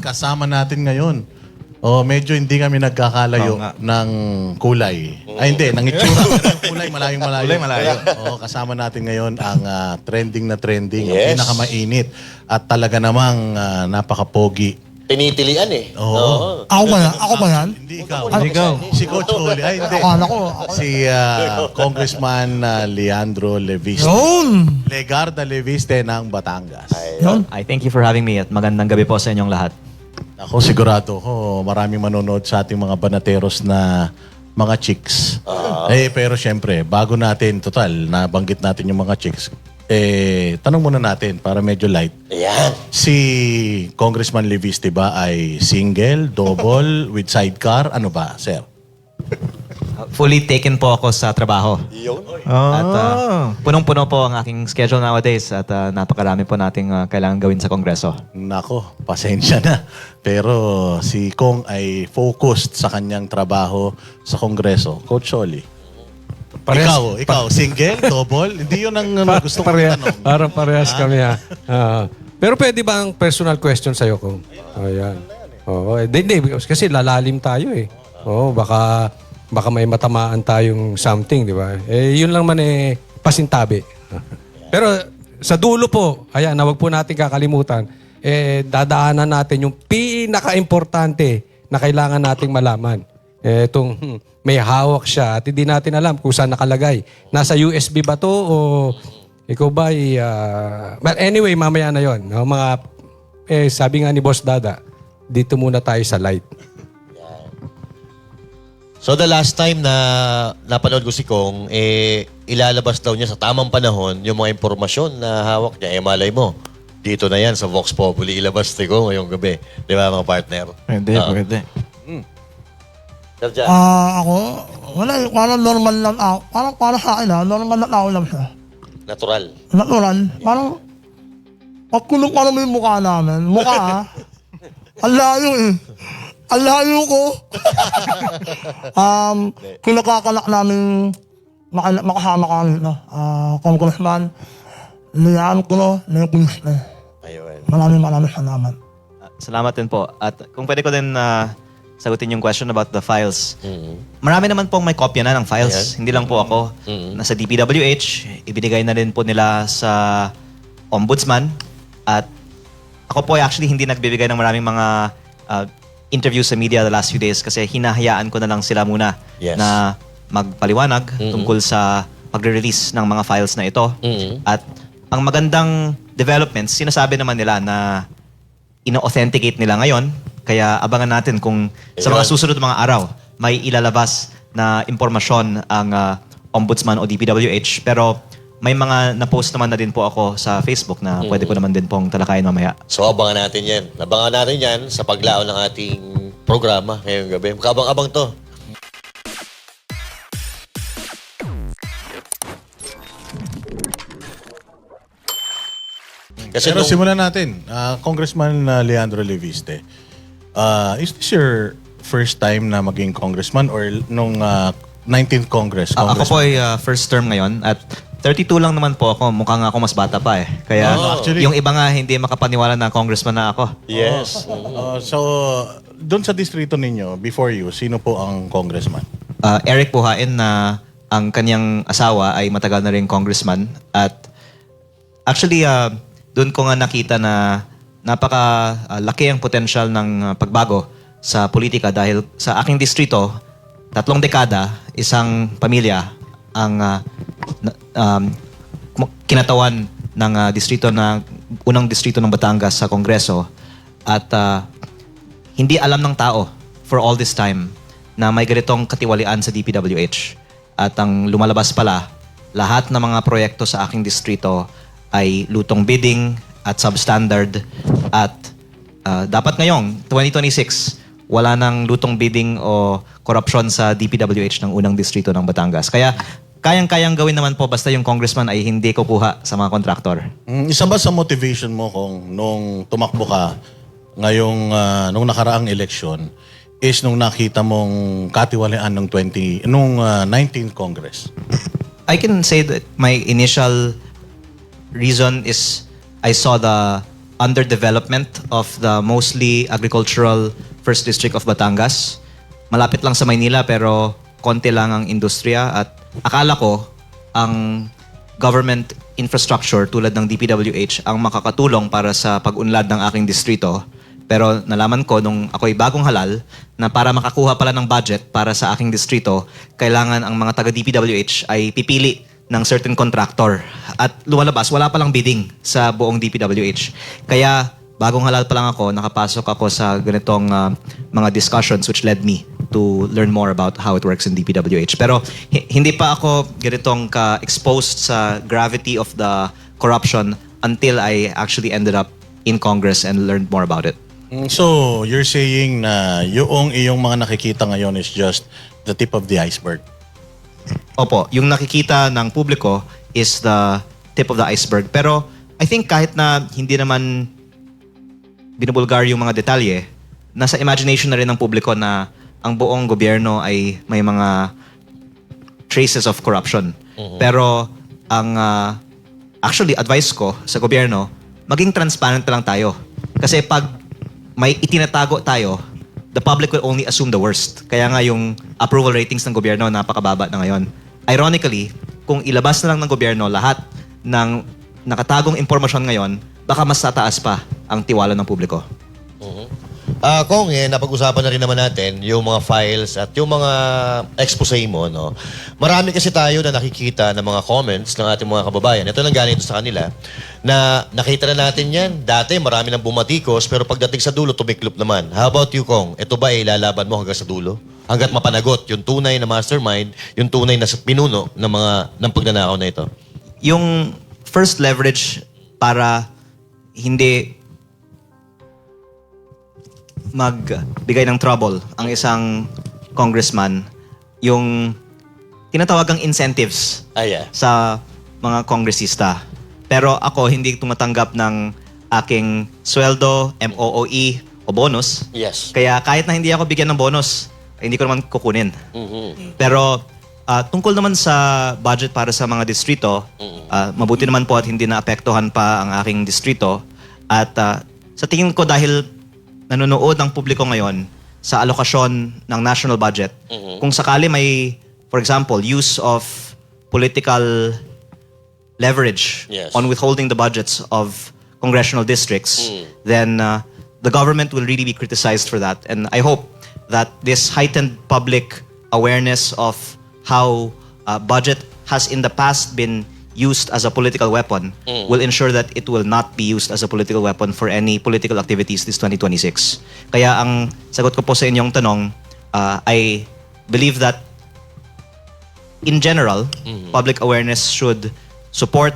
kasama natin ngayon. Medyo hindi kami nagkakalayo ng kulay. Ay, hindi. Ng itsura. Pero yung kulay, malayong-malayo. Kulay-malayo. Kasama natin ngayon ang trending na trending. Yes. Ang pinakamainit. At talaga namang napaka-pogi. Tinitilian eh. Oo. Ako ba yan? Ako ba yan? Hindi ikaw. Hindi ikaw. Si Coach Oli. Ay, hindi. Akala ko. Si Congressman Leandro Leviste. Yun! Legarda Leviste ng Batangas. Yun. I thank you for having me at magandang gabi po sa inyong lahat. Ako sigurado ko maraming manonood sa ating mga banateros na mga chicks. Pero syempre, bago natin, total, nabanggit natin yung mga chicks, tanong muna natin para medyo light. Ayan. Si Congressman Leviste ba ay single, double, with sidecar? Ano ba, sir? Fully taken po ako sa trabaho. Yun. At punong-puno po ang aking schedule nowadays at napakarami po nating kailangan gawin sa Kongreso. Nako, pasensya na. Pero si Kong ay focused sa kanyang trabaho sa Kongreso. Coach Oli. Ikaw, single, double? Hindi yun ang gusto kong tanong. Parang parehas kami ha. Pero pwede ba ang personal question sa'yo kung? Ayan. Oo, hindi, kasi lalalim tayo eh. Oo, baka may matamaan tayong something, di ba? Yun lang man pasintabi. Pero sa dulo po, ayan, na wag po natin kakalimutan, dadaanan natin yung pinaka-importante na kailangan nating malaman. Itong may hawak siya at hindi natin alam kung saan nakalagay. Nasa USB ba to o ikaw ba but anyway, mamaya na yon. No? Sabi nga ni Boss Dada, dito muna tayo sa light. So the last time na napanood ko si Kong, ilalabas daw niya sa tamang panahon yung mga impormasyon na hawak niya. Malay mo, dito na yan sa Vox Populi, ilabas ni Kong ngayong gabi. Di ba mga partner? Pwede. Sir Jan. Ako, wala, parang normal lang ako. Parang sa akin normal na tao lang siya. Natural. Natural. Parang, pagkulong pa naman yung mukha namin. Ang layo eh. Ang layo ko. Kinakakalak namin makasama kami na Congressman Leandro Leviste. Ayun. Maraming salamat. Salamat din po. At kung pwede ko din sagutin yung question about the files. Marami naman pong may kopya na ng files. Hindi lang po ako. Nasa DPWH, ibinigay na rin po nila sa Ombudsman. At ako po ay actually hindi nagbibigay ng maraming mga interviews sa media the last few days kasi hinahayaan ko na lang sila muna na magpaliwanag tungkol sa pagre-release ng mga files na ito. At ang magandang developments, sinasabi naman nila na ino-authenticate nila ngayon. Kaya abangan natin kung sa mga susunod mga araw may ilalabas na impormasyon ang Ombudsman o DPWH. Pero may mga na-post naman na din po ako sa Facebook na pwede ko naman din pong talakayin mamaya. So abangan natin yan. Abangan natin yan sa paglaon ng ating programa ngayong gabi. Kabang-abang to. Kasi Pero simulan natin. Congressman Leandro Leviste. Is this your first time na maging congressman or nung 19th Congress? Ako po ay first term ngayon at 32 lang naman po ako. Mukha nga ako mas bata pa eh. Kaya actually, yung iba nga hindi makapaniwala na congressman na ako. yes. So, doon sa distrito ninyo, before you, sino po ang congressman? Eric Buhain na ang kanyang asawa ay matagal na rin congressman. At actually, doon ko nga nakita na napaka-laki ang potensyal ng pagbago sa politika dahil sa aking distrito, 3 dekada, isang pamilya ang kinatawan ng unang distrito ng Batangas sa Kongreso at hindi alam ng tao for all this time na may ganitong katiwalian sa DPWH. At ang lumalabas pala, lahat ng mga proyekto sa aking distrito ay lutong bidding at substandard at dapat ngayong 2026 wala nang lutong bidding o korupsyon sa DPWH ng unang distrito ng Batangas. Kaya kayang-kayang gawin naman po basta yung congressman ay hindi kukuha sa mga kontraktor. Isa ba sa motivation mo kung nung tumakbo ka ngayong nung nakaraang eleksyon is nung nakita mong katiwalian ng 19th Congress? I can say that my initial reason is I saw the underdevelopment of the mostly agricultural First District of Batangas. Malapit lang sa Maynila pero konti lang ang industriya at akala ko ang government infrastructure tulad ng DPWH ang makakatulong para sa pag-unlad ng aking distrito. Pero nalaman ko nung ako'y bagong halal na para makakuha pala ng budget para sa aking distrito, kailangan ang mga taga DPWH ay pipili ng certain contractor. At lumalabas, wala palang bidding sa buong DPWH. Kaya bagong halal pa lang ako, nakapasok ako sa ganitong mga discussions which led me to learn more about how it works in DPWH. Pero hindi pa ako ganitong ka-exposed sa gravity of the corruption until I actually ended up in Congress and learned more about it. So, you're saying na yung iyong mga nakikita ngayon is just the tip of the iceberg. Opo, yung nakikita ng publiko is the tip of the iceberg. Pero I think kahit na hindi naman binubulgar yung mga detalye, nasa imagination na rin ng publiko na ang buong gobyerno ay may mga traces of corruption. Pero ang actually advice ko sa gobyerno, maging transparent na lang tayo. Kasi pag may itinatago tayo, the public will only assume the worst. Kaya nga yung approval ratings ng gobyerno napakababa na ngayon. Ironically, kung ilabas na lang ng gobyerno lahat ng nakatagong impormasyon ngayon, baka mas tataas pa ang tiwala ng publiko. Kung napag-usapan na rin naman natin yung mga files at yung mga expose mo, no? Marami kasi tayo na nakikita ng mga comments ng ating mga kababayan. Ito lang galing ito sa kanila, na nakita na natin yan. Dati marami nang bumatikos, pero pagdating sa dulo, tumiklop naman. How about you, Kong? Ito ba ilalaban mo hanggang sa dulo? Hanggat mapanagot yung tunay na mastermind, yung tunay na pinuno ng pagnanakaw na ito? Yung first leverage para hindi magbigay ng trouble ang isang congressman, yung tinatawagang incentives sa mga kongresista. Pero ako hindi tumatanggap ng aking sweldo, MOOE o bonus. Yes. Kaya kahit na hindi ako bigyan ng bonus, hindi ko naman kukunin. Pero tungkol naman sa budget para sa mga distrito, mabuti naman po at hindi naapektuhan pa ang aking distrito. At sa tingin ko dahil nanonood ang publiko ngayon sa alokasyon ng national budget, kung sakali may, for example, use of political leverage on withholding the budgets of congressional districts, then the government will really be criticized for that. And I hope that this heightened public awareness of how budget has in the past been used as a political weapon will ensure that it will not be used as a political weapon for any political activities this 2026. Kaya ang sagot ko po sa inyong tanong, I believe that in general, public awareness should support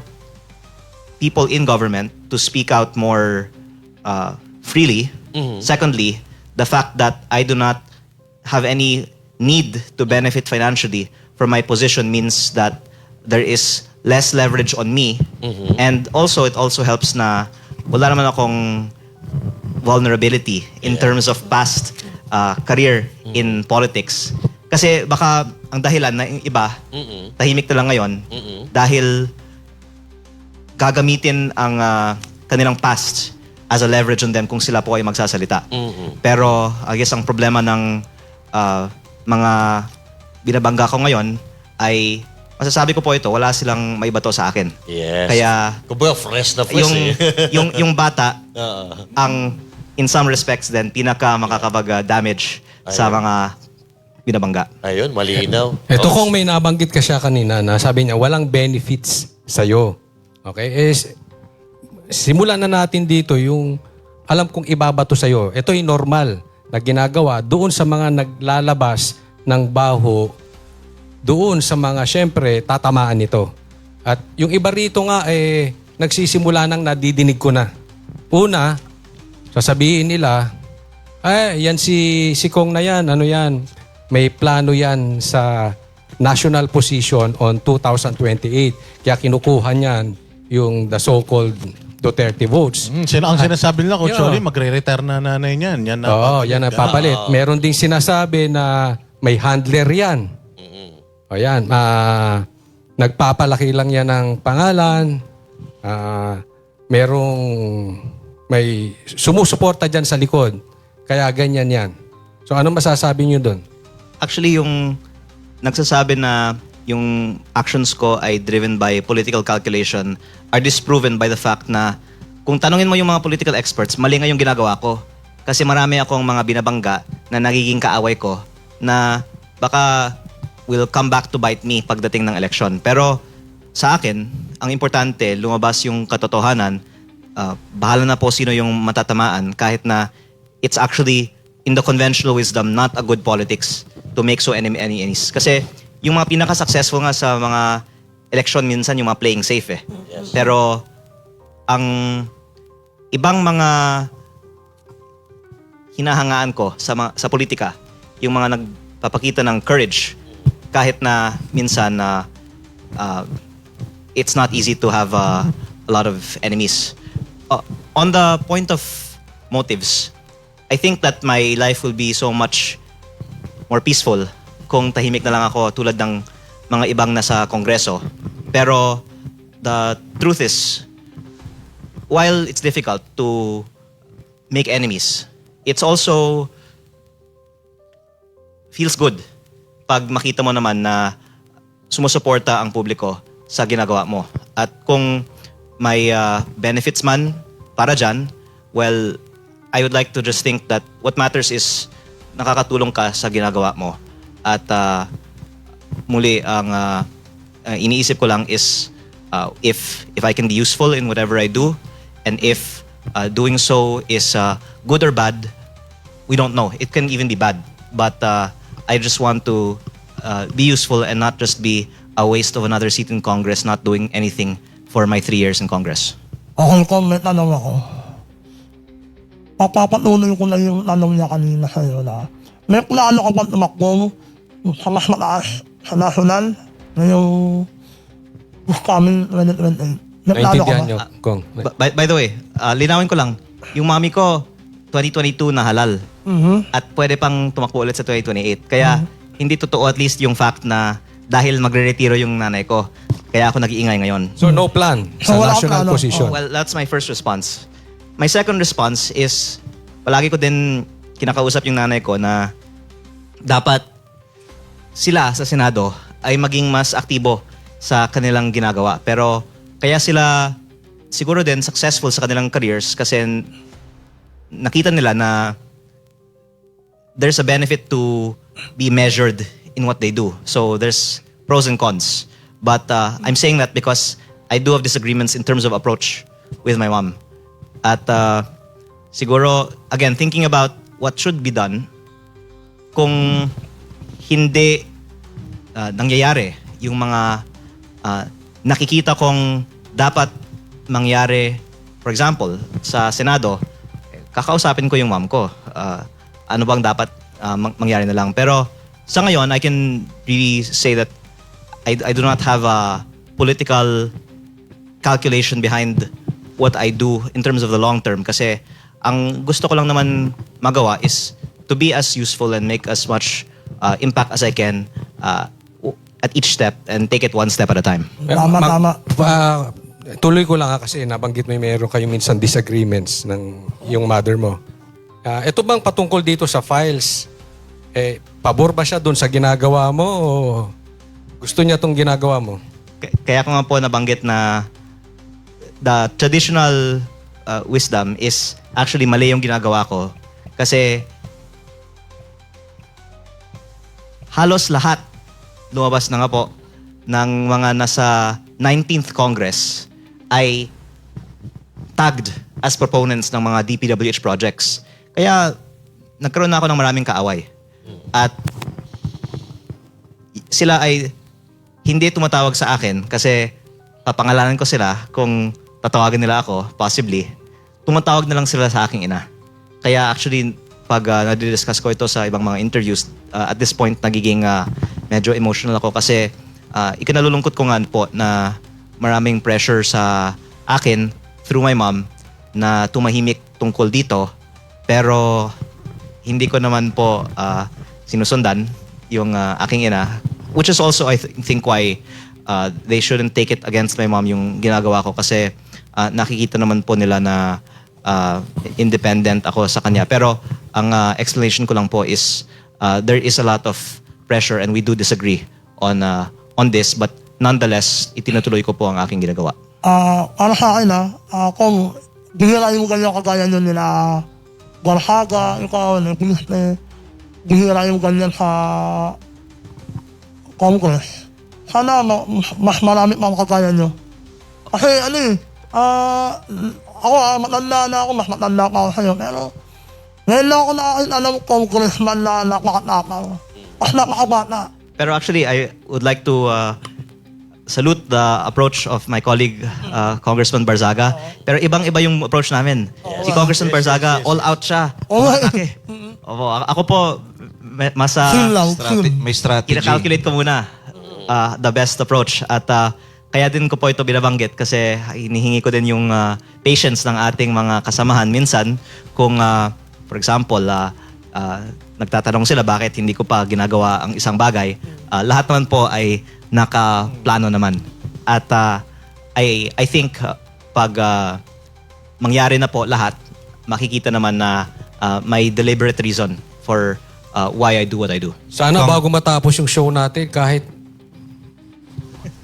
people in government to speak out more freely. Secondly, the fact that I do not have any need to benefit financially from my position means that there is less leverage on me. And also, it also helps na wala naman akong vulnerability in terms of past career in politics. Kasi baka ang dahilan na yung iba, tahimik na lang ngayon, dahil gagamitin ang kanilang past as a leverage on them kung sila po ay magsasalita. Pero I guess ang problema ng mga binabangga ko ngayon ay masasabi ko po ito, wala silang maibato sa akin. Yes. Kaya kumbaga fresh na fresh yung bata ang in some respects then pinaka makakapag-damage sa mga binabangga. Ayun, malinaw. Ito kung may nabanggit ka siya kanina na sabi niya walang benefits sa'yo. Okay? Simulan na natin dito yung alam kong ibabato sa'yo. Ito yung normal na ginagawa doon sa mga naglalabas ng baho, doon sa mga syempre tatamaan nito. At yung iba rito nga nagsisimula nang nadidinig ko na. Una, sasabihin nila, yan si Kong na yan, ano yan, may plano yan sa national position on 2028. Kaya kinukuha niyan yung the so-called Duterte votes. Ang sinasabi nila, Coach Yeah. Oli, magre-retire na nanay niyan. Yan na Oo, yan ang papalit. Meron ding sinasabi na may handler yan. Ayan, nagpapalaki lang yan ng pangalan. Merong may sumusuporta dyan sa likod. Kaya ganyan yan. So ano masasabi niyo doon? Actually, yung nagsasabi na yung actions ko ay driven by political calculation are disproven by the fact na kung tanungin mo yung mga political experts, mali nga yung ginagawa ko. Kasi marami akong mga binabangga na nagiging kaaway ko na baka will come back to bite me pagdating ng eleksyon. Pero sa akin, ang importante, lumabas yung katotohanan, bahala na po sino yung matatamaan kahit na it's actually in the conventional wisdom not a good politics to make so enemies. Kasi yung mga pinaka-successful nga sa mga election minsan yung mga playing safe eh. Pero ang ibang mga hinahangaan ko sa politika, yung mga nagpapakita ng courage kahit na minsan na it's not easy to have a lot of enemies. On the point of motives, I think that my life will be so much more peaceful kung tahimik na lang ako tulad ng mga ibang nasa kongreso. Pero the truth is, while it's difficult to make enemies, it's also feels good pag makita mo naman na sumusuporta ang publiko sa ginagawa mo. At kung may benefits man para dyan, well, I would like to just think that what matters is nakakatulong ka sa ginagawa mo. At muli, ang iniisip ko lang is if I can be useful in whatever I do, and if doing so is good or bad, we don't know. It can even be bad. But I just want to be useful and not just be a waste of another seat in Congress, not doing anything for my 3 years in Congress. Okay, may tanong ako. Papapatuloy ko na yung tanong niya kanina sa'yo na may plano ka bang tumakbo sa mas mataas sa national na yung coming 2028? May plano ka Naintindihan ba? niyo, Kong. By the way, linawin ko lang, yung mami ko, 2022 na halal. At pwede pang tumakbo ulit sa 2028. Kaya hindi totoo at least yung fact na dahil magre-retiro yung nanay ko, kaya ako nag-iingay ngayon. So no plan sa So, wala kang national plano. position. Well, that's my first response. My second response is, palagi ko din kinakausap yung nanay ko na dapat sila sa Senado ay maging mas aktibo sa kanilang ginagawa. Pero kaya sila siguro din successful sa kanilang careers kasi nakita nila na there's a benefit to be measured in what they do. So there's pros and cons. But I'm saying that because I do have disagreements in terms of approach with my mom. At siguro, again, thinking about what should be done, kung hindi nangyayari yung mga nakikita kong dapat mangyari, for example, sa Senado, kakausapin ko yung mom ko. Ano bang dapat mangyari na lang. Pero sa ngayon, I can really say that I do not have a political calculation behind what I do in terms of the long term kasi ang gusto ko lang naman magawa is to be as useful and make as much impact as I can at each step and take it one step at a time. Tama. Tuloy ko lang kasi nabanggit mo meron kayo minsan disagreements ng yung mother mo. Ito bang patungkol dito sa files? Pabor ba siya doon sa ginagawa mo o gusto niya itong ginagawa mo? Kaya ko nga po nabanggit na the traditional wisdom is actually mali yung ginagawa ko. Kasi halos lahat lumabas na nga po ng mga nasa 19th Congress ay tagged as proponents ng mga DPWH projects. Kaya nagkaroon na ako ng maraming kaaway. At sila ay hindi tumatawag sa akin kasi papangalanan ko sila kung tatawagin nila ako, possibly. Tumatawag na lang sila sa aking ina. Kaya actually, pag nadidiscuss ko ito sa ibang mga interviews, at this point, nagiging medyo emotional ako kasi ikinalulungkot ko nga po na maraming pressure sa akin through my mom na tumahimik tungkol dito. Pero hindi ko naman po sinusundan yung aking ina. Which is also, I think, why they shouldn't take it against my mom yung ginagawa ko kasi nakikita naman po nila na independent ako sa kanya. Pero ang explanation ko lang po is there is a lot of pressure and we do disagree on this, but nonetheless, itinutuloy ko po ang aking ginagawa. Para sa akin kung bihira yung ganyan kagaya nyo nila Barhaga, ikaw, bihira yung ganyan sa Congress. Sana mas marami pang kagaya nyo. Kasi ako matanda na ako, mas matanda pa ako sa'yo, pero ngayon lang ako nakakita ng congressman na napakatapang. Mas napakabata. Pero actually, I would like to salute the approach of my colleague, Congressman Barzaga. Pero ibang-iba yung approach namin. Si Congressman Barzaga, all out siya. Umatake. Opo, ako po, mas May strategy. kina-calculate ko muna the best approach. At kaya din ko po ito binabanggit kasi hinihingi ko din yung patience ng ating mga kasamahan. Minsan, kung for example, nagtatanong sila bakit hindi ko pa ginagawa ang isang bagay, lahat naman po ay nakaplano naman. At I think pag mangyari na po lahat, makikita naman na may deliberate reason for why I do what I do. Sana bago matapos yung show natin, kahit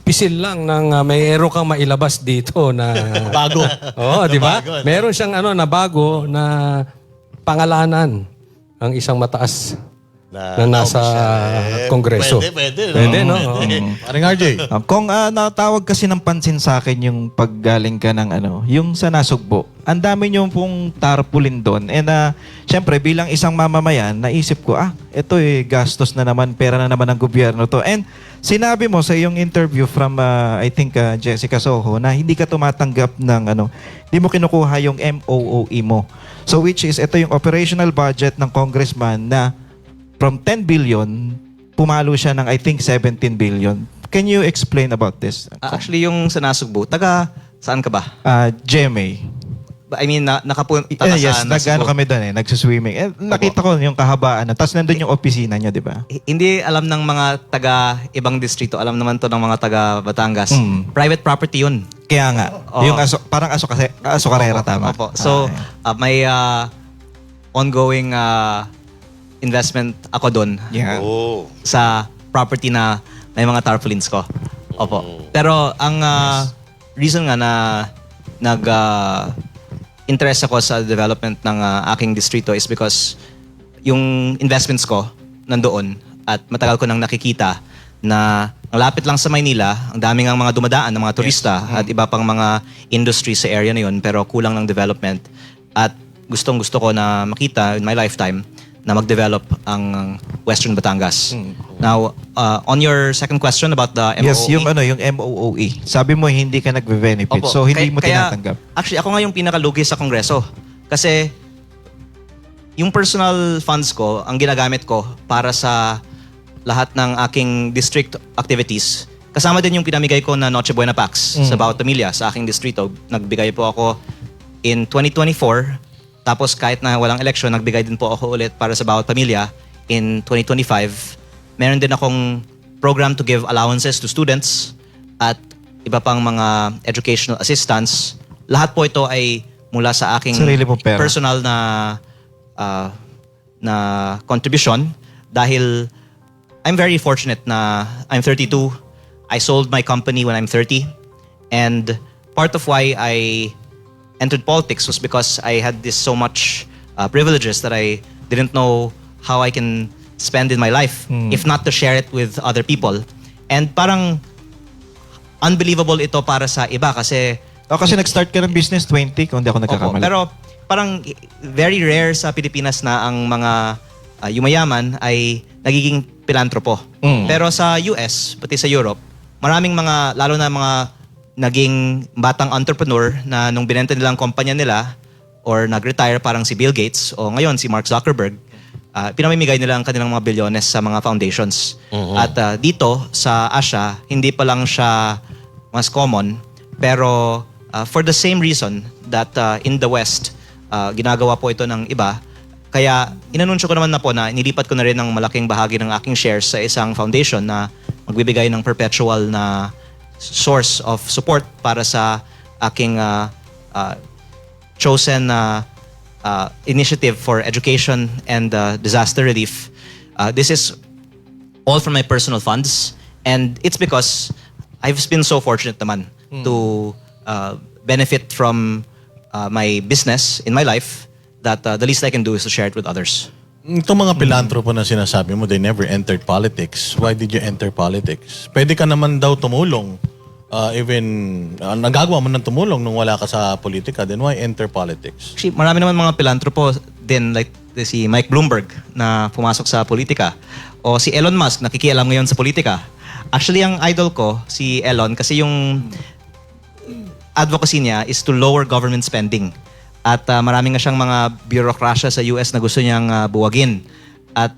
pisil lang ng may ero kang mailabas dito na Bago. Oo, di ba? Meron siyang na bago na pangalanan ang isang mataas na nasa Kongreso. Pwede, no? Oo. Paring RJ. Kung natawag kasi ng pansin sa akin yung paggaling ka ng yung sa Nasugbo, ang dami nyo pong tarpaulin doon. And syempre, bilang isang mamamayan, naisip ko, ito gastos na naman, pera na naman ng gobyerno to. And sinabi mo sa iyong interview from, I think, Jessica Soho, na hindi ka tumatanggap ng, hindi mo kinukuha yung MOOE mo. So which is, ito yung operational budget ng congressman na from 10 billion, pumalo siya ng I think 17 billion. Can you explain about this? Actually, yung sa Nasugbo, saan ka ba? GMA. I mean, nakapunta ka Yes, sa nag-ano Nasugbo. kami doon nagsuswimming. Nakita ko yung kahabaan. Tapos nandun yung opisina niyo, di ba? Hindi alam ng mga taga ibang distrito, alam naman to ng mga taga Batangas. Private property yun. Kaya nga. Oo. Yung parang aso-karera, tama. Opo. So, may ongoing investment ako doon Yeah. sa property na may mga tarpaulins ko. Opo. Pero ang reason nga na interest ako sa development ng aking distrito is because yung investments ko nandoon at matagal ko nang nakikita na ang lapit lang sa Maynila, ang daming ang mga dumadaan ng mga turista at iba pang mga industry sa area na yun pero kulang ng development at gustong-gusto ko na makita in my lifetime na mag-develop ang Western Batangas. Now, on your second question about the MOOE. Yes, yung MOOE. Sabi mo hindi ka nagbe-benefit. Opo. So hindi mo Kaya, tinatanggap. Actually, ako nga yung pinakalugi sa Kongreso. Kasi yung personal funds ko, ang ginagamit ko para sa lahat ng aking district activities. Kasama din yung pinamigay ko na Noche Buena Pax sa bawat pamilya sa aking distrito. Nagbigay po ako in 2024. Tapos kahit na walang election, nagbigay din po ako ulit para sa bawat pamilya in 2025. Meron din akong program to give allowances to students at iba pang mga educational assistance. Lahat po ito ay mula sa aking Sarili mong pera. personal na contribution dahil I'm very fortunate na I'm 32. I sold my company when I'm 30. And part of why I entered politics was because I had this so much privileges that I didn't know how I can spend in my life if not to share it with other people. And parang unbelievable ito para sa iba kasi Kasi nag-start ka ng business 20 kung hindi ako opo, nagkakamali. pero parang very rare sa Pilipinas na ang mga yumayaman ay nagiging pilantropo. Pero sa US, pati sa Europe, maraming mga, lalo na mga naging batang entrepreneur na nung binenta nilang kumpanya nila or nag-retire parang si Bill Gates o ngayon si Mark Zuckerberg, pinamimigay nila ang kanilang mga bilyones sa mga foundations. At dito sa Asia, hindi pa lang siya mas common, pero for the same reason that in the West, ginagawa po ito ng iba, kaya inanunsyo ko naman na po na inilipat ko na rin ng malaking bahagi ng aking shares sa isang foundation na magbibigay ng perpetual na source of support para sa aking chosen initiative for education and disaster relief, this is all from my personal funds. And it's because I've been so fortunate naman to benefit from my business in my life that the least I can do is to share it with others. Itong mga pilantropo na sinasabi mo, they never entered politics. Why did you enter politics? Pwede ka naman daw tumulong. Nagagawa mo ng tumulong nung wala ka sa politika, then why enter politics? Actually, marami naman mga pilantropo din, like si Mike Bloomberg na pumasok sa politika. O si Elon Musk, nakikialam ngayon sa politika. Actually, ang idol ko, si Elon, kasi yung advocacy niya is to lower government spending. At maraming nga siyang mga bureaucracia sa US na gusto niyang buwagin. At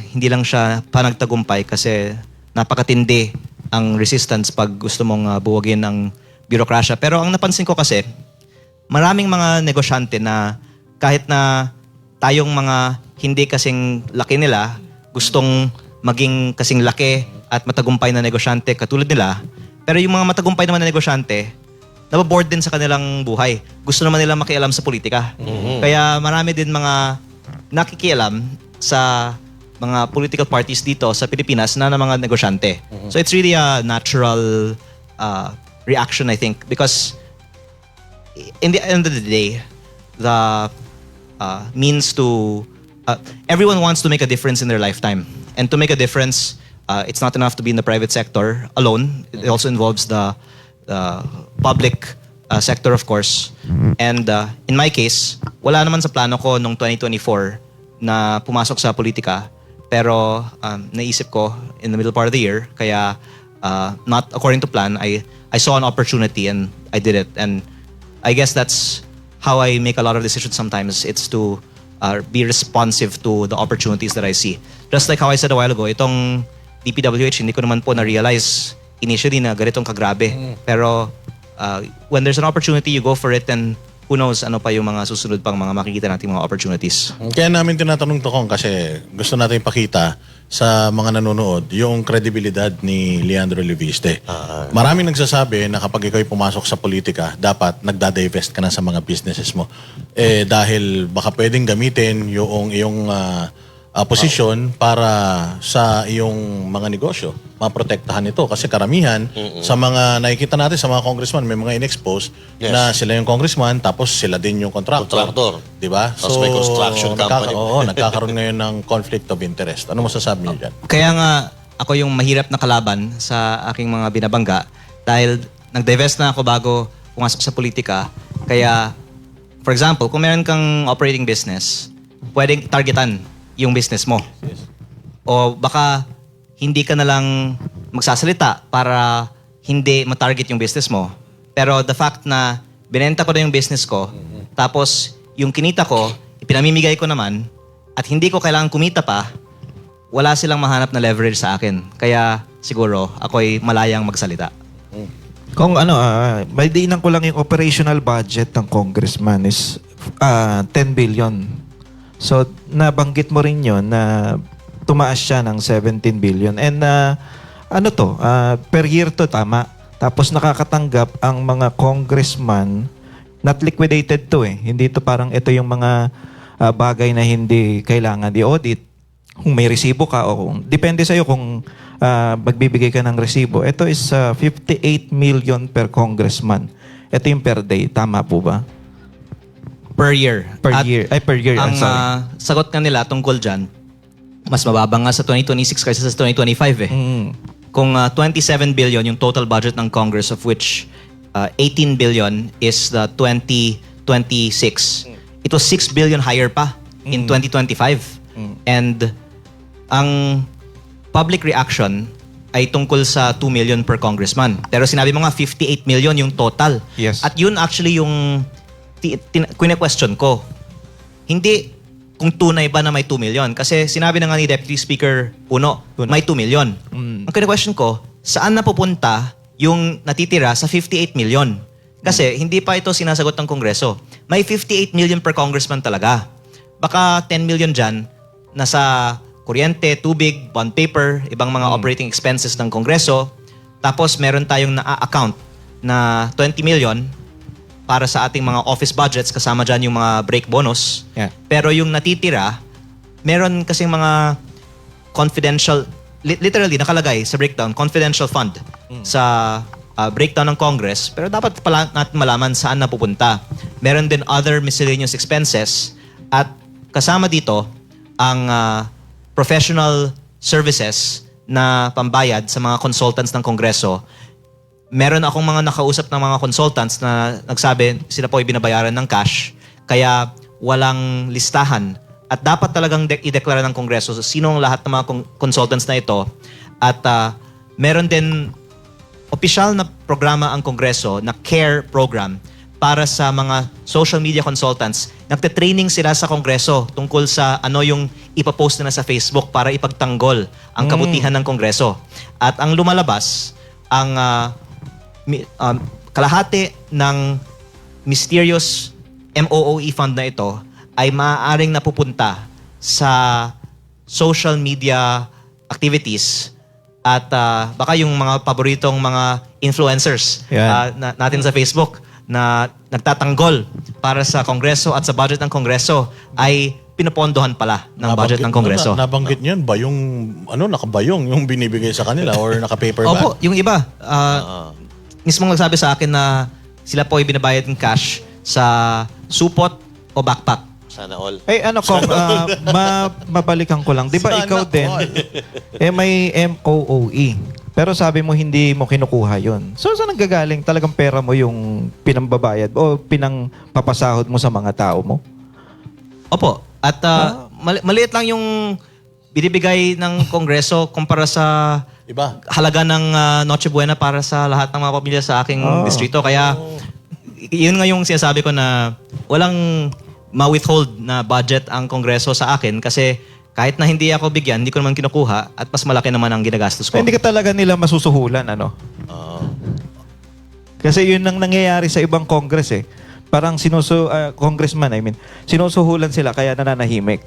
hindi lang siya panagtagumpay kasi napakatindi ang resistance pag gusto mong buwagin ang bureaucracia. Pero ang napansin ko kasi, maraming mga negosyante na kahit na tayong mga hindi kasing laki nila, gustong maging kasing laki at matagumpay na negosyante katulad nila. Pero yung mga matagumpay naman na negosyante, nababoard din sa kanilang buhay. Gusto naman nila makialam sa politika. Kaya marami din mga nakikialam sa mga political parties dito sa Pilipinas na mga negosyante. So it's really a natural reaction, I think, because in the end of the day, the means to everyone wants to make a difference in their lifetime. And to make a difference, it's not enough to be in the private sector alone. It also involves the public sector, of course. And in my case, wala naman sa plano ko nung 2024 na pumasok sa politika. Pero naisip ko in the middle part of the year, kaya not according to plan, I saw an opportunity and I did it. And I guess that's how I make a lot of decisions sometimes. It's to be responsive to the opportunities that I see. Just like how I said a while ago, itong DPWH, hindi ko naman po na-realize initially na ganitong kagrabe. Pero when there's an opportunity, you go for it, and who knows ano pa yung mga susunod pang mga makikita nating mga opportunities. Kaya namin tinatanong to Kong kasi gusto natin ipakita sa mga nanonood yung kredibilidad ni Leandro Leviste. Maraming nagsasabi na kapag ikaw ay pumasok sa politika, dapat nagda-divest ka na sa mga businesses mo. Dahil baka pwedeng gamitin yung iyong posisyon para sa iyong mga negosyo. Maprotektahan ito. Kasi karamihan sa mga nakikita natin sa mga congressman, may mga in-expose na sila yung congressman tapos sila din yung contractor. Diba? Tapos may construction company. Nagkakaroon ngayon ng conflict of interest. Ano masasabi niyo dyan? Kaya nga ako yung mahirap na kalaban sa aking mga binabangga dahil nag-divest na ako bago pumasok sa politika. Kaya, for example, kung meron kang operating business, pwedeng targetan yung business mo. O baka hindi ka na lang magsasalita para hindi matarget yung business mo. Pero the fact na binenta ko na yung business ko, tapos yung kinita ko, ipinamimigay ko naman, at hindi ko kailangan kumita pa, wala silang mahanap na leverage sa akin. Kaya siguro ako'y malayang magsalita. Kung may diinan ko lang yung operational budget ng congressman is 10 billion. So, nabanggit mo rin yun na tumaas siya ng 17 billion. And per year to, tama. Tapos nakakatanggap ang mga congressman, not liquidated to eh. Hindi to parang ito yung mga bagay na hindi kailangan i-audit. Kung may resibo ka o depende sa'yo kung magbibigay ka ng resibo. Ito is 58 million per congressman. Ito yung per day. Tama po ba? Per year. Per year. Ang I'm sorry. sagot nga nila tungkol dyan, mas mababa nga sa 2026 kaysa sa 2025 eh. Kung 27 billion yung total budget ng Congress, of which 18 billion is the 2026. It was 6 billion higher pa in 2025. And ang public reaction ay tungkol sa 2 million per congressman. Pero sinabi mo nga 58 million yung total. Yes. At yun actually yung question ko. Hindi kung tunay ba na may 2 million. Kasi sinabi na nga ni Deputy Speaker Uno, may 2 million. Ang question ko, saan napupunta yung natitira sa 58 million? Kasi hindi pa ito sinasagot ng Kongreso. May 58 million per congressman talaga. Baka 10 million dyan, nasa kuryente, tubig, bond paper, ibang mga operating expenses ng Kongreso. Tapos meron tayong na-account na 20 million para sa ating mga office budgets, kasama dyan yung mga break bonus. Yeah. Pero yung natitira, meron kasing mga confidential, literally nakalagay sa breakdown, confidential fund sa breakdown ng Congress. Pero dapat pala natin malaman saan napupunta. Meron din other miscellaneous expenses at kasama dito ang professional services na pambayad sa mga consultants ng Kongreso. Meron akong mga nakausap ng mga consultants na nagsabi sila po ay binabayaran ng cash kaya walang listahan at dapat talagang ideklara ng Kongreso sino ang lahat ng mga consultants na ito at meron din opisyal na programa ang Kongreso na CARE program para sa mga social media consultants. Nagte-training sila sa Kongreso tungkol sa ano yung ipapost nila sa Facebook para ipagtanggol ang kabutihan ng Kongreso. At ang lumalabas, ang kalahati ng mysterious MOOE fund na ito ay maaaring napupunta sa social media activities at baka yung mga paboritong mga influencers natin sa Facebook na nagtatanggol para sa Kongreso at sa budget ng Kongreso ay pinapondohan pala ng budget ng Kongreso. Nabanggit niyo yun ba yung nakabayong yung binibigay sa kanila or naka-paper bag? Opo, yung iba. Mismong nagsabi sa akin na sila po ay binabayad ng cash sa supot o backpack. Sana all. Ay, Kong, mabalikan ko lang. Di ba Sana ikaw din, may MOOE. Pero sabi mo hindi mo kinukuha yun. So, saan nanggagaling talagang pera mo yung pinambabayad o pinangpapasahod mo sa mga tao mo? Opo. At maliit lang yung binibigay ng Kongreso kumpara sa Iba. halaga ng Noche Buena para sa lahat ng mga pamilya sa aking distrito. Kaya yun nga yung sinasabi ko na walang ma-withhold na budget ang Kongreso sa akin kasi kahit na hindi ako bigyan, hindi ko naman kinukuha at mas malaki naman ang ginagastos ko. Hindi ka talaga nila masusuhulan, ano? Kasi yun ang nangyayari sa ibang Congress eh. Parang congressman, sinusuhulan sila kaya nananahimik.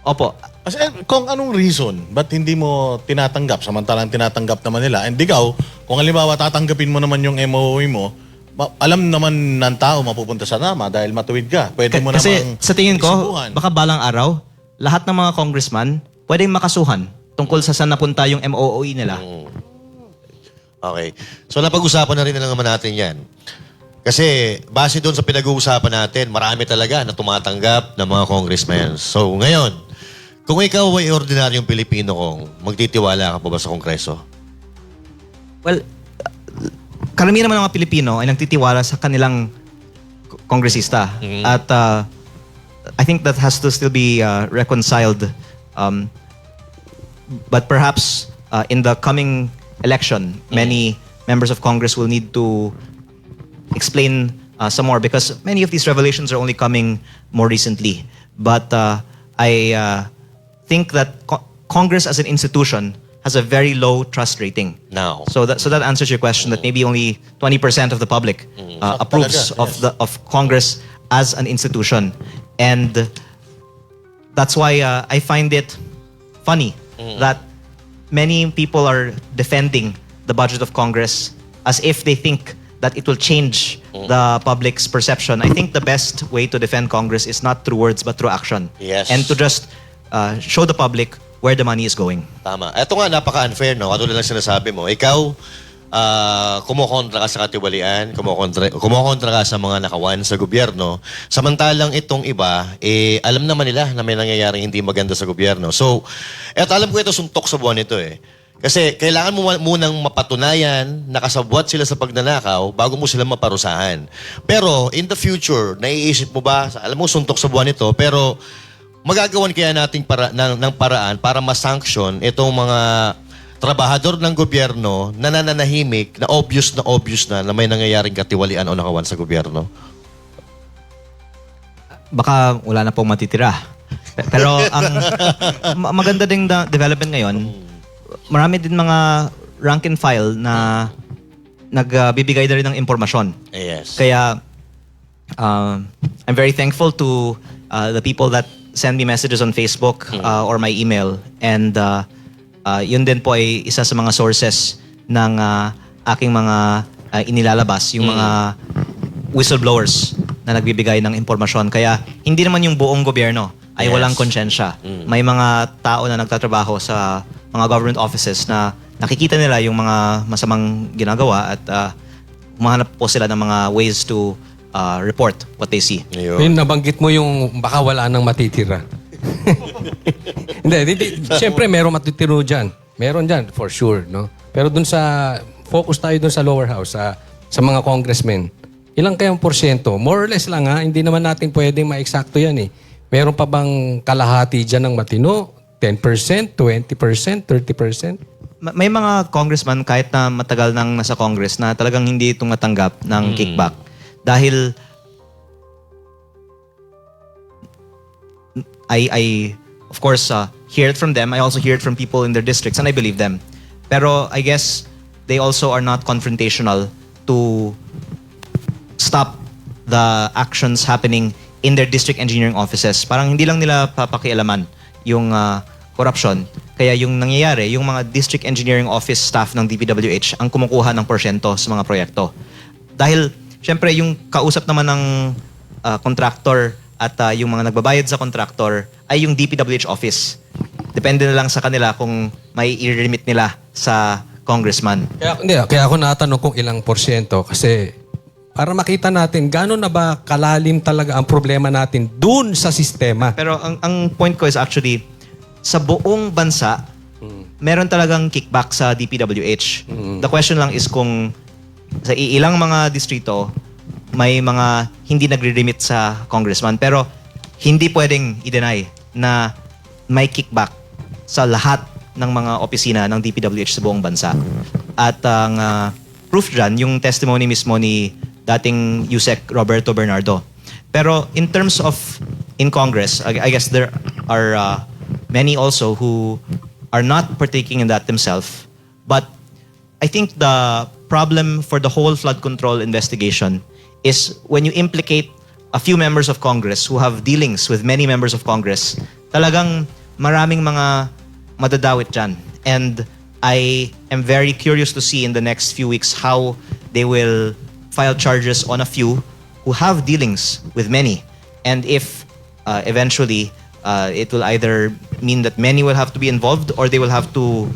Opo. Kasi kung anong reason, ba't hindi mo tinatanggap samantalang tinatanggap naman nila? And ikaw, kung halimbawa tatanggapin mo naman yung MOE mo, alam naman ng tao mapupunta sa nama dahil matuwid ka. Pwede mo Kasi namang sa tingin ko, isubukan. baka balang araw, lahat ng mga congressman pwedeng makasuhan tungkol sa saan napunta yung MOOE nila. Okay. So napag-usapan na rin na naman natin yan. Kasi base doon sa pinag-uusapan natin, marami talaga na tumatanggap ng mga congressmen. So ngayon, kung ikaw ay ordinaryong Pilipino magtitiwala ka pa ba sa Kongreso? Well, karamihan naman ng mga Pilipino ay nagtitiwala sa kanilang kongresista. At I think that has to still be reconciled. But perhaps in the coming election, many members of Congress will need to explain some more because many of these revelations are only coming more recently. But I think that Congress as an institution has a very low trust rating. Now. So that answers your question that maybe only 20% of the public approves Talaga, of Congress as an institution. And that's why I find it funny that many people are defending the budget of Congress as if they think that it will change the public's perception. I think the best way to defend Congress is not through words but through action. Yes. And to just show the public where the money is going. Tama. Ito nga, napaka-unfair, no? Katulad lang sinasabi mo. Ikaw, kumukontra ka sa katiwalian, kumukontra ka sa mga nakawan sa gobyerno. Samantalang itong iba, alam naman nila na may nangyayaring hindi maganda sa gobyerno. So, alam ko ito suntok sa buwan ito eh. Kasi kailangan mo munang mapatunayan na kasabwat sila sa pagnanakaw bago mo sila maparusahan. Pero in the future, naiisip mo ba, alam mo suntok sa buwan ito, pero magagawan kaya nating ng paraan para ma-sanction itong mga trabahador ng gobyerno na nananahimik, na obvious na may nangyayaring katiwalian o nakawan sa gobyerno? Baka wala na pong matitira. Pero ang maganda ding development ngayon, marami din mga rank and file na nagbibigay na rin ng impormasyon. Yes. Kaya I'm very thankful to the people that send me messages on Facebook or my email. And yun din po ay isa sa mga sources ng aking mga inilalabas, yung mga whistleblowers na nagbibigay ng impormasyon. Kaya hindi naman yung buong gobyerno ay walang konsyensya. May mga tao na nagtatrabaho sa mga government offices na nakikita nila yung mga masamang ginagawa at humahanap po sila ng mga ways to report what they see. Yung nabanggit mo yung baka wala nang matitira. hindi. Siyempre, meron matitiro dyan. Meron dyan, for sure. No? Pero dun sa, focus tayo dun sa lower house, sa mga congressmen. Ilang kayang porsyento? More or less lang ha. Hindi naman natin pwedeng ma-eksakto yan eh. Meron pa bang kalahati dyan ng matino? 10%, 20%, 30%? May mga congressman kahit na matagal nang nasa Congress na talagang hindi tumatanggap ng kickback. Dahil I of course hear it from them. I also hear it from people in their districts and I believe them. Pero I guess they also are not confrontational to stop the actions happening in their district engineering offices. Parang hindi lang nila papakialaman yung corruption. Kaya yung nangyayari, yung mga district engineering office staff ng DPWH ang kumukuha ng porsyento sa mga proyekto. Dahil, syempre, yung kausap naman ng contractor at yung mga nagbabayad sa contractor ay yung DPWH office. Depende na lang sa kanila kung may i-remit nila sa congressman. Kaya ako natanong kung ilang porsyento kasi para makita natin gano'n na ba kalalim talaga ang problema natin dun sa sistema. Pero ang point ko is actually, sa buong bansa, meron talagang kickback sa DPWH. The question lang is kung sa ilang mga distrito, may mga hindi nagre-remit sa congressman. Pero hindi pwedeng i-deny na may kickback sa lahat ng mga opisina ng DPWH sa buong bansa. At ang proof dyan, yung testimony mismo ni dating Yusek Roberto Bernardo. Pero in terms of in Congress, I guess there are many also who are not partaking in that themselves. But I think the problem for the whole flood control investigation is when you implicate a few members of Congress who have dealings with many members of Congress, talagang maraming mga madadawit dyan. And I am very curious to see in the next few weeks how they will file charges on a few who have dealings with many. And if eventually it will either mean that many will have to be involved or they will have to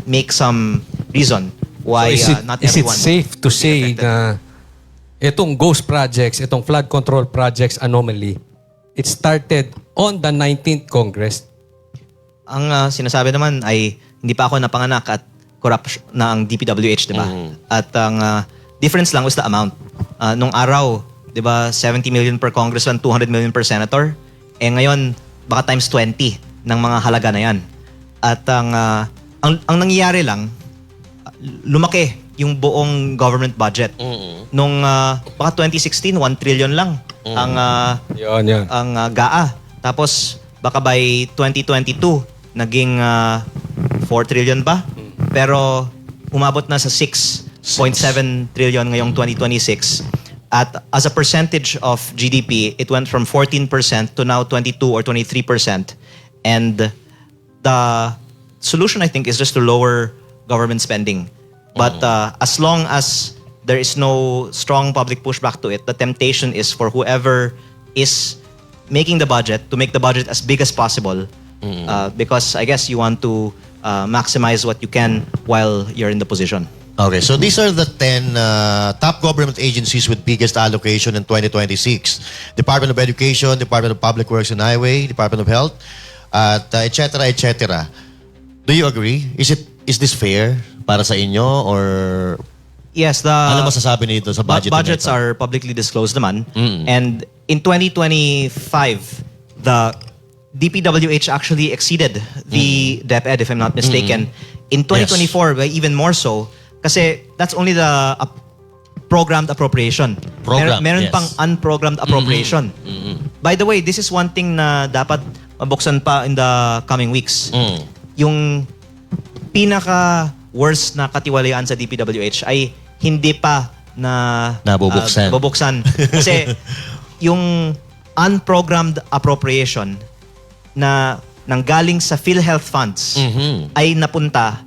make some reason why not is it everyone safe to will be say affected. na itong ghost projects, itong flood control projects anomaly, it started on the 19th Congress? Ang sinasabi naman ay hindi pa ako napanganak at corrupt na ang DPWH, di ba? At ang difference lang was the amount. Nung araw, di ba, 70 million per congressman, 200 million per senator. Eh ngayon, baka times 20 ng mga halaga na yan. At ang nangyayari lang, lumaki yung buong government budget. Nung baka 2016, 1 trillion lang ang Yan. ang GAA. Tapos baka by 2022 naging 4 trillion ba? Pero umabot na sa 6.7 trillion ngayong 2026. At as a percentage of GDP, it went from 14% to now 22 or 23%. And the solution, I think, is just to lower government spending. But as long as there is no strong public pushback to it, the temptation is for whoever is making the budget to make the budget as big as possible. Because I guess you want to maximize what you can while you're in the position. Okay, so these are the 10 top government agencies with biggest allocation in 2026. Department of Education, Department of Public Works and Highway, Department of Health, at et cetera, et cetera. Do you agree? Is this fair para sa inyo or Yes, the ano masasabi nito sa budget? budgets are publicly disclosed naman. And in 2025, the DPWH actually exceeded the DepEd, if I'm not mistaken. In 2024, by even more so, kasi that's only the programmed appropriation. Programmed, meron yes. pang unprogrammed appropriation. By the way, this is one thing na dapat mabuksan pa in the coming weeks. Yung pinaka-worst na katiwalian sa DPWH ay hindi pa na Nabubuksan. nabubuksan. Kasi yung unprogrammed appropriation na nanggaling sa PhilHealth funds ay napunta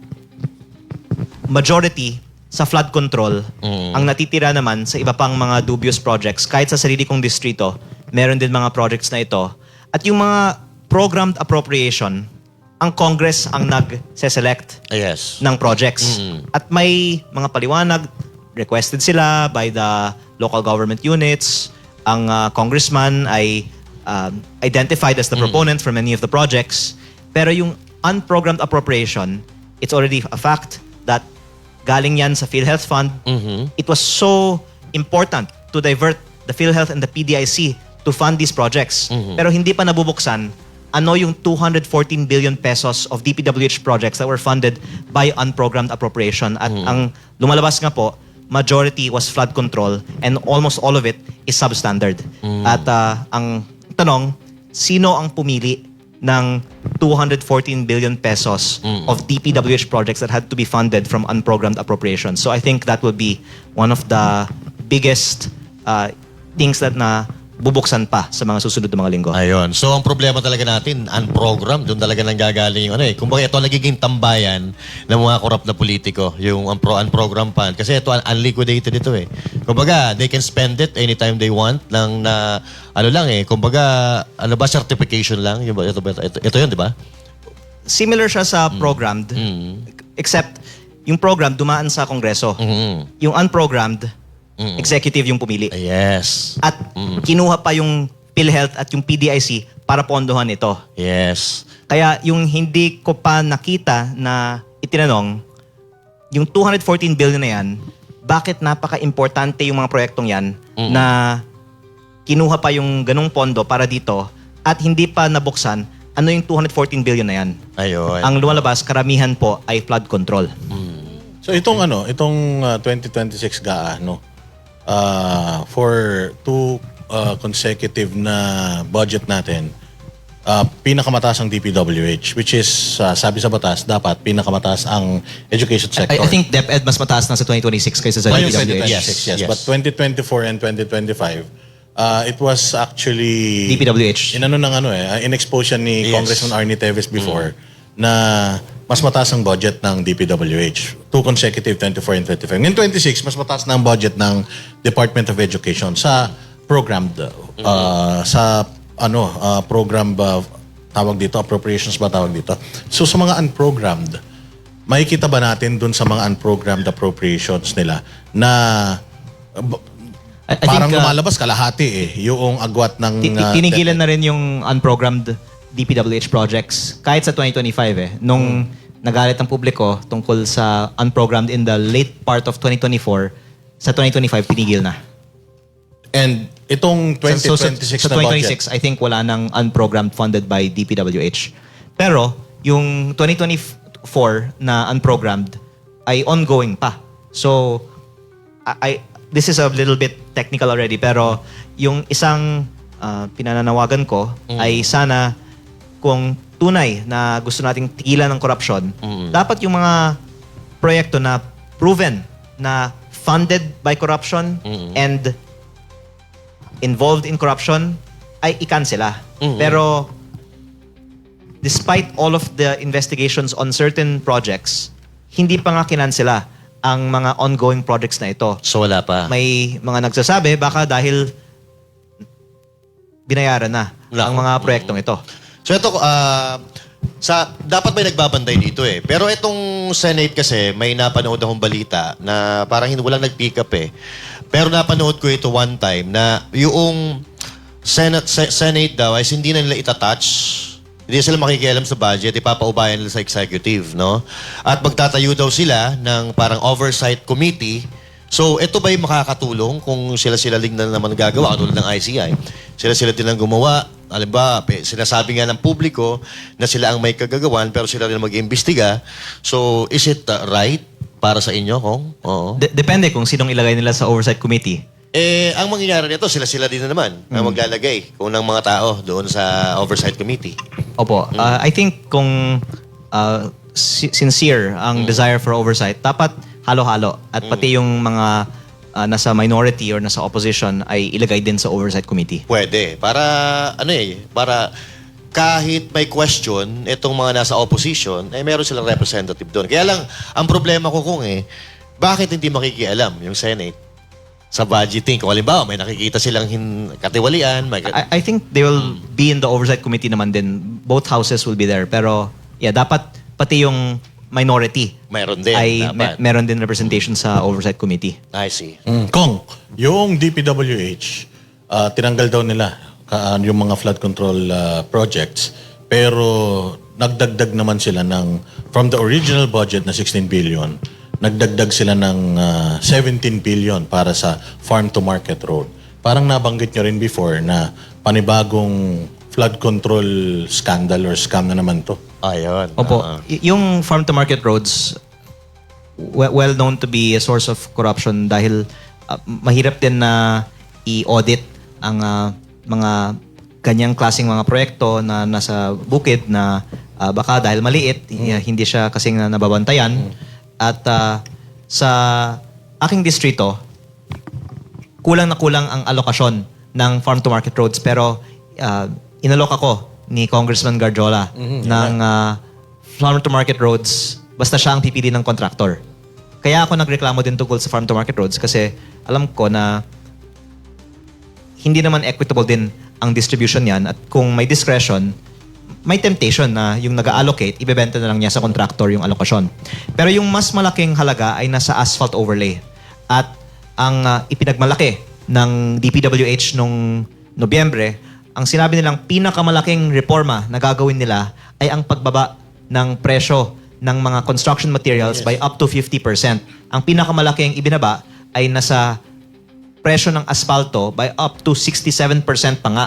majority sa flood control. Ang natitira naman sa iba pang mga dubious projects, kahit sa sarili kong distrito, meron din mga projects na ito. At yung mga programmed appropriation, ang Congress ang nag-select Yes. ng projects. At may mga paliwanag, requested sila by the local government units. Ang congressman ay identified as the proponent for many of the projects. Pero yung unprogrammed appropriation, it's already a fact that galing yan sa PhilHealth Fund. It was so important to divert the PhilHealth and the PDIC to fund these projects. Pero hindi pa nabubuksan ano yung 214 billion pesos of DPWH projects that were funded by unprogrammed appropriation. At ang lumalabas nga po, majority was flood control and almost all of it is substandard. At ang tanong, sino ang pumili ng 214 billion pesos of DPWH projects that had to be funded from unprogrammed appropriations? So I think that would be one of the biggest things that na bubuksan pa sa mga susunod na mga linggo. Ayun. So, ang problema talaga natin, unprogrammed, doon talaga nanggagaling yung ano eh. Kumbaga, ito ang nagiging tambayan ng mga korap na politiko, yung unprogrammed fund. Kasi ito, unliquidated ito eh. Kumbaga, they can spend it anytime they want lang na, ano lang eh, kumbaga, ano ba, certification lang? Ito yun, di ba? Similar siya sa programmed, except yung program dumaan sa Kongreso. Yung unprogrammed, executive yung pumili. Yes. At kinuha pa yung PhilHealth at yung PDIC para pondohan ito. Yes. Kaya yung hindi ko pa nakita na itinanong, yung 214 billion na yan, bakit napaka-importante yung mga proyektong yan na kinuha pa yung ganong pondo para dito at hindi pa nabuksan, ano yung 214 billion na yan? Ayun. Ang lumalabas, karamihan po ay flood control. So itong 2026 GAA, no? For 2 consecutive na budget natin, pinakamataas ang DPWH, which is, sabi sa batas, dapat pinakamataas ang education sector. I think DepEd mas mataas na sa 2026 kaysa sa Ngayong DPWH. 2026, yes. But 2024 and 2025, it was actually... DPWH. In-expose yan ni Yes. Congressman Arnie Teves before na mas mataas ang budget ng DPWH. 2 consecutive, 24 and 25. Ngayon 26, mas mataas na ang budget ng Department of Education sa programmed, program tawag dito, appropriations ba tawag dito. So sa mga unprogrammed, makikita ba natin dun sa mga unprogrammed appropriations nila na I parang think, lumalabas kalahati yung agwat ng... Tinigilan na rin yung unprogrammed DPWH projects kahit sa 2025 nung nagalit ang publiko tungkol sa unprogrammed in the late part of 2024, sa 2025 tinigil na. And itong 2026 sa na budget, 2026, I think wala nang unprogrammed funded by DPWH. Pero yung 2024 na unprogrammed ay ongoing pa. So this is a little bit technical already, pero yung isang pinananawagan ko ay sana kung tunay na gusto nating tigilan ng korupsyon, dapat yung mga proyekto na proven na funded by corruption and involved in corruption ay ikansela. Pero despite all of the investigations on certain projects, hindi pa nga kinansela ang mga ongoing projects na ito. So, wala pa. May mga nagsasabi baka dahil binayaran na ang mga proyektong ito. So ito, dapat may nagbabantay dito eh. Pero itong Senate kasi, may napanood akong balita na parang walang nag-pick up eh. Pero napanood ko ito one time na yung Senate daw ay hindi na nila itatouch. Hindi sila makikialam sa budget, ipapaubayan nila sa executive, no? At magtatayo daw sila ng parang oversight committee. So, ito ba'y makakatulong kung sila-sila din na naman gagawa, tulad ng ICI? Sila-sila din ang gumawa. Alam ba, sinasabi nga ng publiko na sila ang may kagagawan pero sila rin mag-iimbestiga. So, is it right para sa inyo, Kong? Oo. Depende kung sinong ilagay nila sa oversight committee. Ang mangyayari nito, sila-sila din na naman na maglalagay kung ng mga tao doon sa oversight committee. Opo. I think kung sincere ang desire for oversight, dapat halo-halo. At pati yung mga nasa minority or nasa opposition ay ilagay din sa oversight committee. Pwede. Para, para kahit may question, itong mga nasa opposition, meron silang representative doon. Kaya lang, ang problema ko kung bakit hindi makikialam yung Senate sa budgeting? Kung halimbawa, may nakikita silang katiwalian, may... I think they will be in the oversight committee naman din. Both houses will be there. Pero, yeah, dapat pati yung minority Mayroon din, ay dapat. meron din representation sa oversight committee. I see. Kong, yung DPWH, tinanggal daw nila yung mga flood control projects, pero nagdagdag naman sila ng, from the original budget na 16 billion, nagdagdag sila ng 17 billion para sa farm-to-market road. Parang nabanggit nyo rin before na panibagong flood control scandal or scam na naman to. Ayun. Opo, yung farm-to-market roads, well known to be a source of corruption dahil mahirap din na i-audit ang mga ganyang klaseng mga proyekto na nasa bukid na baka dahil maliit, hindi siya kasing nababantayan. At sa aking distrito, kulang na kulang ang alokasyon ng farm-to-market roads pero inalok ako ni Congressman Garjola ng farm-to-market roads basta siya ang pipili ng contractor. Kaya ako nagreklamo din tungkol sa farm-to-market roads kasi alam ko na hindi naman equitable din ang distribution niyan at kung may discretion, may temptation na yung nag-allocate, ibebenta na lang niya sa contractor yung alokasyon. Pero yung mas malaking halaga ay nasa asphalt overlay. At ang ipinagmalaki ng DPWH nung Nobyembre, ang sinabi nilang pinakamalaking reforma na gagawin nila ay ang pagbaba ng presyo ng mga construction materials by up to 50%. Ang pinakamalaking ibinaba ay nasa presyo ng asfalto by up to 67% pa nga.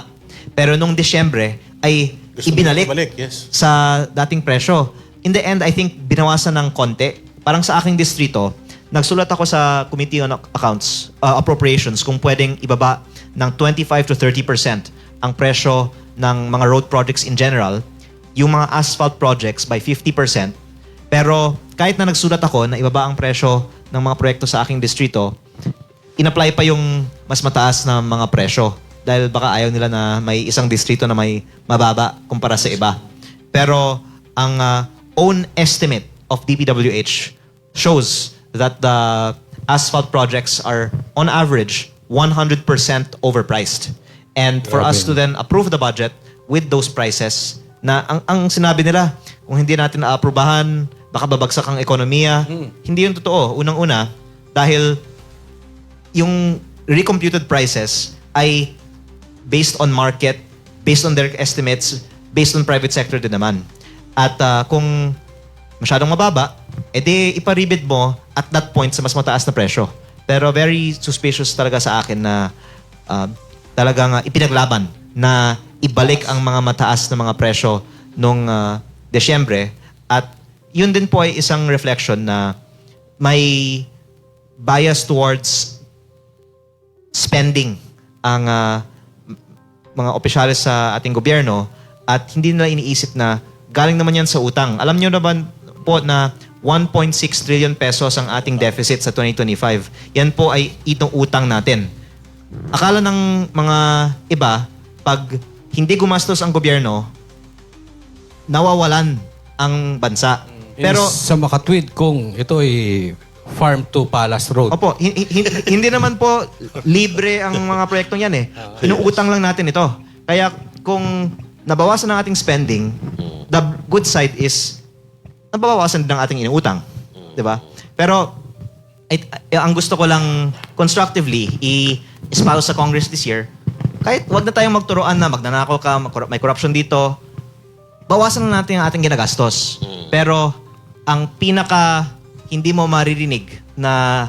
Pero nung Disyembre ay ibinalik yes. sa dating presyo. In the end, I think binawasan ng konti. Parang sa aking distrito, nagsulat ako sa Committee on Accounts, Appropriations kung pwedeng ibaba ng 25 to 30% ang presyo ng mga road projects in general, yung mga asphalt projects by 50%. Pero kahit na nagsulat ako na ibaba ang presyo ng mga proyekto sa aking distrito, in-apply pa yung mas mataas na mga presyo dahil baka ayaw nila na may isang distrito na may mababa kumpara sa iba. Pero ang own estimate of DPWH shows that the asphalt projects are on average 100% overpriced. And for us to then approve the budget with those prices na ang sinabi nila, kung hindi natin naaprubahan, baka babagsak ang ekonomiya. Hindi yun totoo. Unang-una, dahil yung recomputed prices ay based on market, based on their estimates, based on private sector din naman. At kung masyadong mababa, edi iparibid mo at that point sa mas mataas na presyo. Pero very suspicious talaga sa akin na talagang ipinaglaban na ibalik ang mga mataas na mga presyo nung Desyembre. At yun din po ay isang reflection na may bias towards spending ang mga opisyalis sa ating gobyerno at hindi nila iniisip na galing naman yan sa utang. Alam nyo naman po na 1.6 trillion pesos ang ating deficit sa 2025. Yan po ay itong utang natin. Akala ng mga iba, pag hindi gumastos ang gobyerno, nawawalan ang bansa. Pero sa makatwid kung ito ay farm to palace road. opo, hindi naman po libre ang mga proyektong yan eh. Inuutang lang natin ito. Kaya kung nabawasan ang ating spending, the good side is nabawasan din ang ating inuutang. 'Di ba? Pero ang gusto ko lang constructively i-espouse sa Congress this year, kahit wag na tayong magturuan na magnanakaw ka, may corruption dito, bawasan na natin ang ating ginagastos. Pero ang pinaka hindi mo maririnig na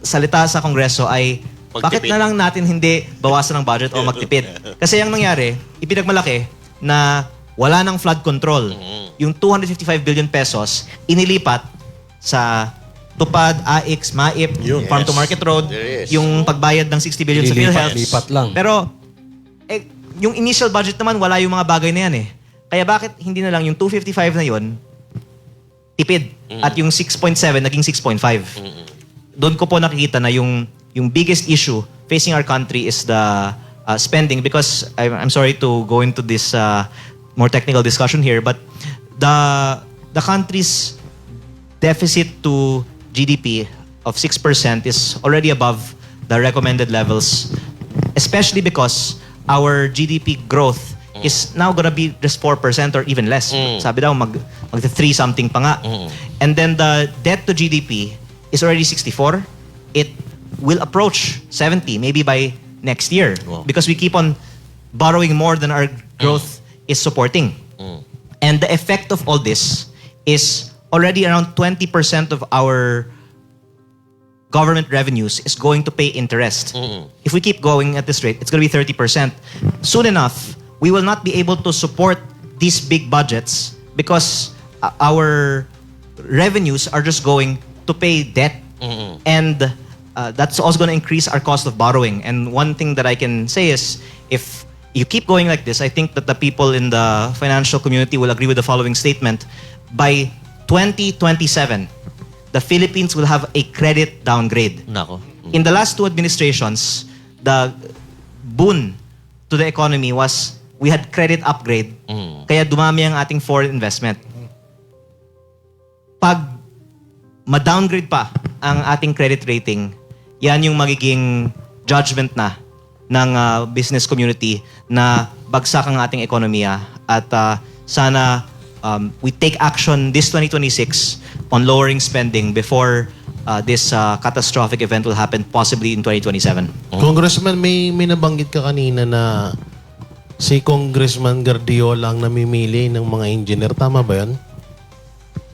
salita sa Kongreso ay bakit Magtipid. na lang natin hindi bawasan ng budget o magtipid? Kasi ang nangyari, ipinagmalaki na wala ng flood control. Yung 255 billion pesos, inilipat sa Tupad, AIX, MAIP, Farm to Market Road, There is. yung pagbayad ng 60 billion sa PhilHealth. Lipat lang. Pero, yung initial budget naman, wala yung mga bagay na yan eh. Kaya bakit hindi na lang yung 255 na yun, tipid. At yung 6.7, naging 6.5. Doon ko po nakikita na yung biggest issue facing our country is the spending because I'm sorry to go into this more technical discussion here, but the country's deficit to GDP of 6% is already above the recommended levels, especially because our GDP growth is now gonna be just 4% or even less. Sabi daw, mag 3 something pa nga. And then the debt to GDP is already 64. It will approach 70 maybe by next year because we keep on borrowing more than our growth is supporting. And the effect of all this is already around 20% of our government revenues is going to pay interest. If we keep going at this rate, it's going to be 30%. Soon enough, we will not be able to support these big budgets because our revenues are just going to pay debt. And that's also going to increase our cost of borrowing. And one thing that I can say is, if you keep going like this, I think that the people in the financial community will agree with the following statement. By 2027, the Philippines will have a credit downgrade. Nako. In the last 2 administrations, the boon to the economy was we had credit upgrade. Kaya dumami ang ating foreign investment. Pag ma-downgrade pa ang ating credit rating, yan yung magiging judgment na ng business community na bagsak ang ating ekonomiya. At sana we take action this 2026 on lowering spending before this catastrophic event will happen possibly in 2027. Congressman, may nabanggit ka kanina na si Congressman Guardiola ang namimili ng mga engineer. Tama ba yan?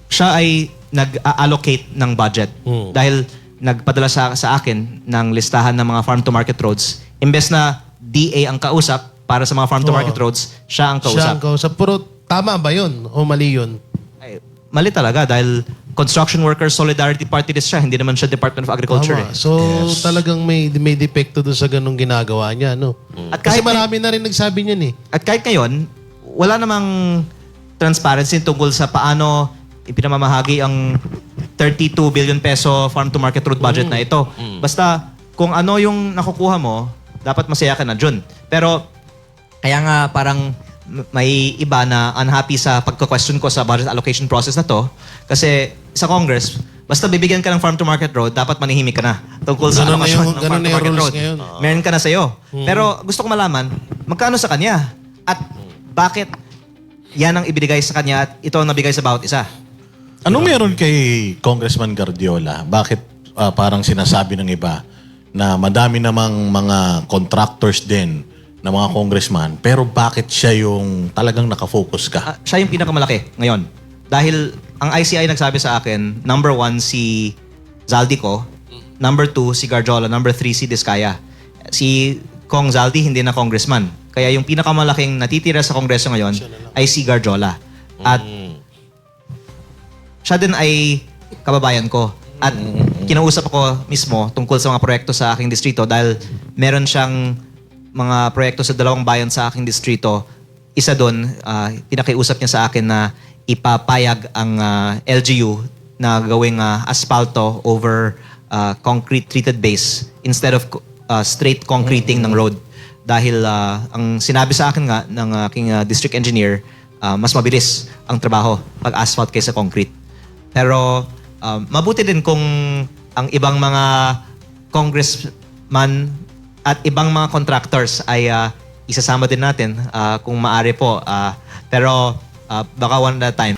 Siya ay nag-allocate ng budget dahil nagpadala sa akin ng listahan ng mga farm-to-market roads. Imbes na DA ang kausap para sa mga farm-to-market roads, siya ang Siya kausap. ang kausap. Pero tama ba yun? O mali yun? Ay, mali talaga dahil Construction Workers Solidarity Party list siya, hindi naman siya Department of Agriculture. Tama. So talagang may depekto doon sa ganung ginagawa niya, no? At Kasi kahit marami na rin nagsabi niyan eh. At kahit ngayon, wala namang transparency tungkol sa paano ipinamamahagi ang 32 billion peso farm-to-market road budget na ito. Basta kung ano yung nakukuha mo, dapat masaya ka na dun. Pero kaya nga parang may iba na unhappy sa pagka-question ko sa budget allocation process na to kasi sa Congress, basta bibigyan ka ng farm-to-market road, dapat manihimik ka na tungkol sa Ganun na allocation yung- ng ganun na yung farm-to-market rules road. ngayon. Meron ka na sa'yo. Pero gusto ko malaman, magkano sa kanya? At bakit yan ang ibinigay sa kanya at ito ang nabigay sa bawat isa? Anong meron kay Congressman Guardiola? Bakit parang sinasabi ng iba na madami namang mga contractors din na mga congressman, pero bakit siya yung talagang nakafocus ka? Siya yung pinakamalaki ngayon. Dahil ang ICI nagsabi sa akin, number 1 si Zaldico, number 2 si Garjola, number 3 si Diskaya. Si Kong Zaldi hindi na congressman. Kaya yung pinakamalaking natitira sa kongreso ngayon ay si Garjola. At siya din ay kababayan ko. At kinausap ako mismo tungkol sa mga proyekto sa aking distrito dahil meron siyang mga proyekto sa 2 bayan sa aking distrito. Isa doon, pinakiusap niya sa akin na ipapayag ang LGU na gawing asfalto over concrete treated base instead of straight concreting ng road. Dahil ang sinabi sa akin nga ng aking district engineer, mas mabilis ang trabaho pag asphalt kaysa concrete. Pero mabuti din kung ang ibang mga congressman at ibang mga contractors ay isasama din natin kung maaari po. Pero baka one at a time.